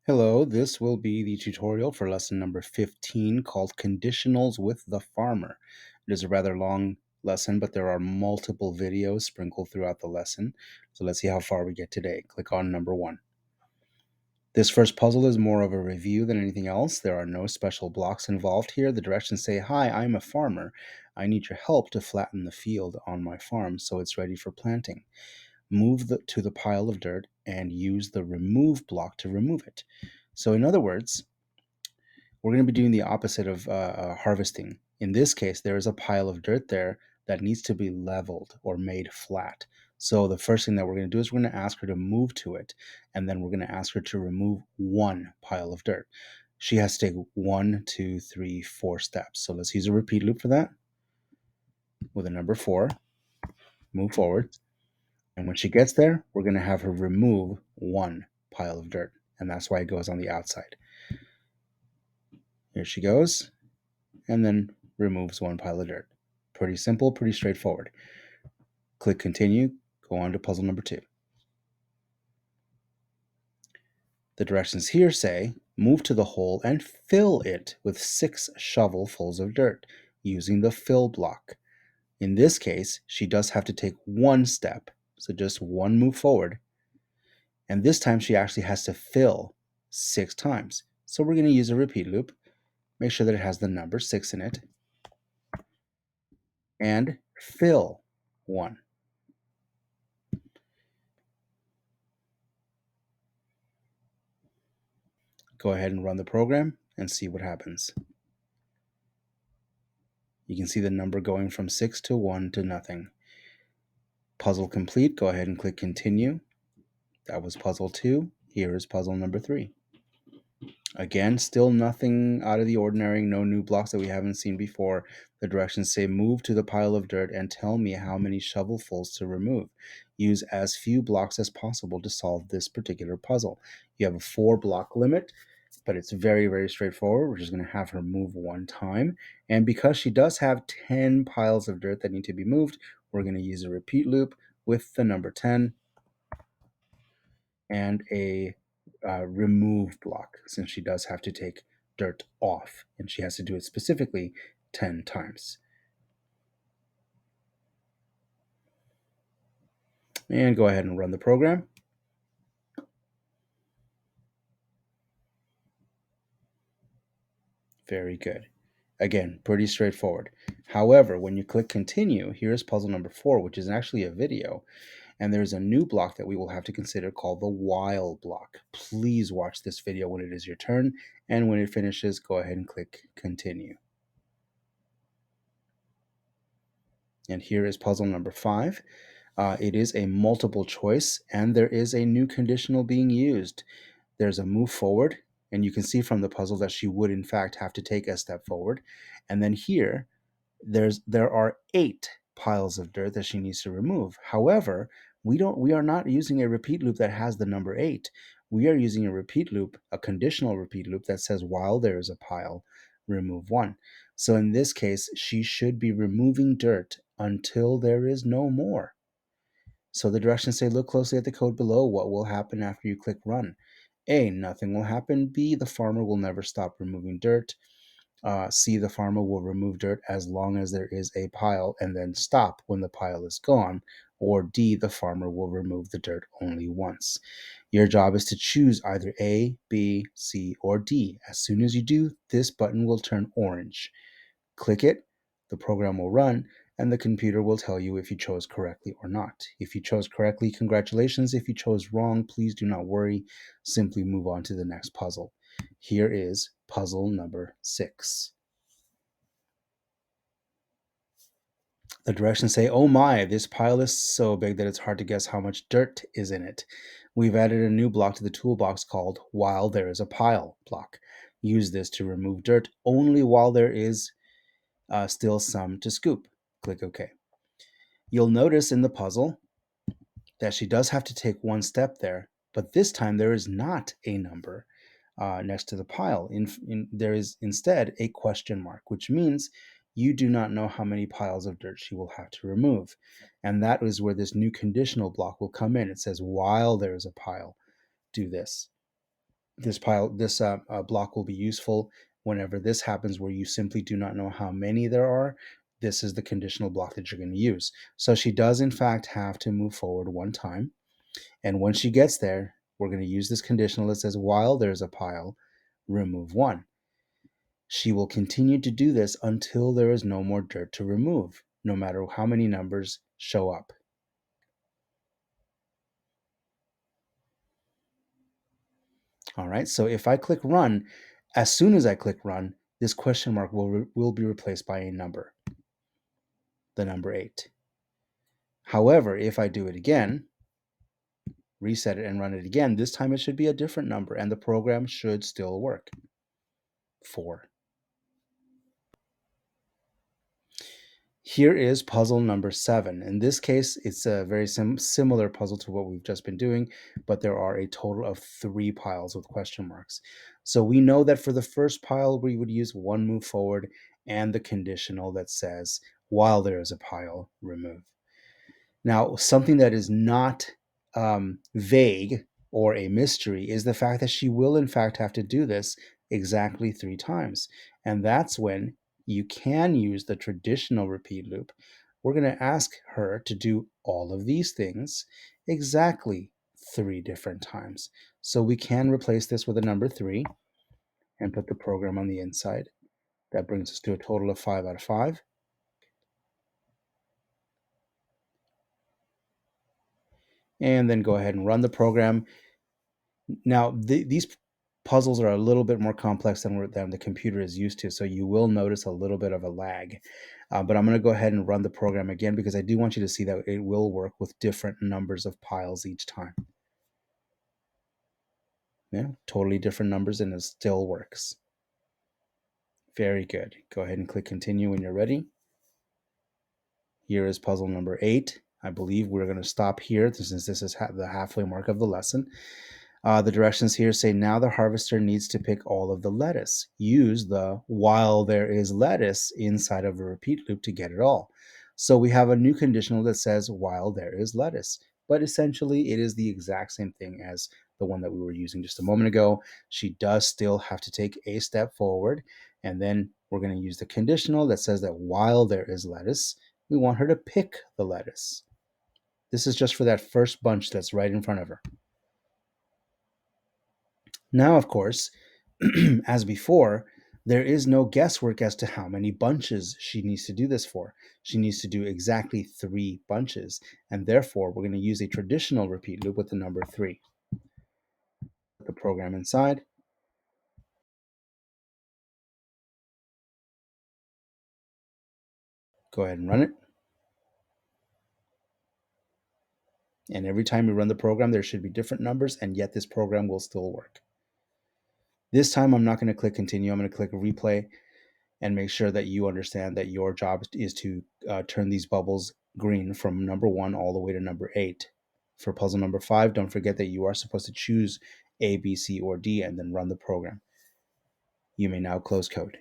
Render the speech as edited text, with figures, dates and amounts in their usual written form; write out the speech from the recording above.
Hello, this will be the tutorial for lesson number 15 called Conditionals with the Farmer. It is a rather long lesson, but there are multiple videos sprinkled throughout the lesson. So let's see how far we get today. Click on number 1. This first puzzle is more of a review than anything else. There are no special blocks involved here. The directions say, "Hi, I'm a farmer. I need your help to flatten the field on my farm so it's ready for planting. Move to the pile of dirt and use the remove block to remove it." So in other words, we're going to be doing the opposite of harvesting. In this case, there is a pile of dirt there that needs to be leveled or made flat. So the first thing that we're going to do is we're going to ask her to move to it, and then we're going to ask her to remove one pile of dirt. She has to take 1, 2, 3, 4 steps. So let's use a repeat loop for that with a number 4. Move forward. And when she gets there, we're going to have her remove one pile of dirt. And that's why it goes on the outside. Here she goes, and then removes one pile of dirt. Pretty simple, pretty straightforward. Click continue, go on to puzzle number 2. The directions here say, move to the hole and fill it with 6 shovelfuls of dirt using the fill block. In this case, she does have to take one step, so just one move forward. And this time she actually has to fill 6 times. So we're going to use a repeat loop. Make sure that it has the number 6 in it. And fill 1. Go ahead and run the program and see what happens. You can see the number going from 6 to 1 to nothing. Puzzle complete. Go ahead and click continue. That was puzzle 2. Here is puzzle number 3. Again, still nothing out of the ordinary, no new blocks that we haven't seen before. The directions say move to the pile of dirt and tell me how many shovelfuls to remove. Use as few blocks as possible to solve this particular puzzle. You have a 4-block limit, but it's very, very straightforward. We're just going to have her move one time. And because she does have 10 piles of dirt that need to be moved, we're going to use a repeat loop with the number 10 and a remove block, since she does have to take dirt off, and she has to do it specifically 10 times. And go ahead and run the program. Very good. Again, pretty straightforward. However, when you click continue, here's puzzle number 4, which is actually a video. And there's a new block that we will have to consider called the while block. Please watch this video when it is your turn. And when it finishes, go ahead and click continue. And here is puzzle number 5. It is a multiple choice, and there is a new conditional being used. There's a move forward, and you can see from the puzzle that she would in fact have to take a step forward. And then here, there are 8 piles of dirt that she needs to remove. However, we are not using a repeat loop that has the number 8. We are using a repeat loop, a conditional repeat loop that says while there is a pile, remove 1. So in this case, she should be removing dirt until there is no more. So the directions say, look closely at the code below. What will happen after you click run? A, nothing will happen. B, the farmer will never stop removing dirt. C, the farmer will remove dirt as long as there is a pile and then stop when the pile is gone. Or D, the farmer will remove the dirt only once. Your job is to choose either A, B, C, or D. As soon as you do, this button will turn orange. Click it, the program will run, and the computer will tell you if you chose correctly or not. If you chose correctly, congratulations. If you chose wrong, please do not worry. Simply move on to the next puzzle. Here is puzzle number 6. The directions say, oh my, this pile is so big that it's hard to guess how much dirt is in it. We've added a new block to the toolbox called while there is a pile block. Use this to remove dirt only while there is still some to scoop. Click OK. You'll notice in the puzzle that she does have to take one step there, but this time there is not a number next to the pile. There is instead a question mark, which means you do not know how many piles of dirt she will have to remove. And that is where this new conditional block will come in. It says, while there is a pile, do this. This block will be useful whenever this happens, where you simply do not know how many there are. This is the conditional block that you're going to use. So she does, in fact, have to move forward one time. And when she gets there, we're going to use this conditional that says, while there's a pile, remove one. She will continue to do this until there is no more dirt to remove, no matter how many numbers show up. All right, so if I click run, as soon as I click run, this question mark will be replaced by a number, the number 8. However, if I do it again, reset it and run it again, this time it should be a different number and the program should still work. 4. Here is puzzle number 7. In this case, it's a very similar puzzle to what we've just been doing, but there are a total of 3 piles with question marks. So we know that for the first pile, we would use one move forward and the conditional that says, while there is a pile, remove. Now, something that is not vague or a mystery is the fact that she will, in fact, have to do this exactly 3 times. And that's when you can use the traditional repeat loop. We're going to ask her to do all of these things exactly 3 different times. So we can replace this with a number 3 and put the program on the inside. That brings us to a total of 5 out of 5. And then go ahead and run the program. Now, these puzzles are a little bit more complex than the computer is used to, so you will notice a little bit of a lag. But I'm going to go ahead and run the program again because I do want you to see that it will work with different numbers of piles each time. Yeah, totally different numbers and it still works. Very good. Go ahead and click continue when you're ready. Here is puzzle number 8. I believe we're going to stop here since this is the halfway mark of the lesson. The directions here say now the harvester needs to pick all of the lettuce. Use the while there is lettuce inside of a repeat loop to get it all. So we have a new conditional that says while there is lettuce, but essentially it is the exact same thing as the one that we were using just a moment ago. She does still have to take a step forward, and then we're going to use the conditional that says that while there is lettuce, we want her to pick the lettuce. This is just for that first bunch that's right in front of her. Now, of course, as before, there is no guesswork as to how many bunches she needs to do this for. She needs to do exactly 3 bunches, and therefore we're going to use a traditional repeat loop with the number 3. Put the program inside. Go ahead and run it. And every time we run the program, there should be different numbers, and yet this program will still work. This time, I'm not going to click continue. I'm going to click replay and make sure that you understand that your job is to turn these bubbles green from number 1 all the way to number 8. For puzzle number 5, don't forget that you are supposed to choose A, B, C, or D and then run the program. You may now close code.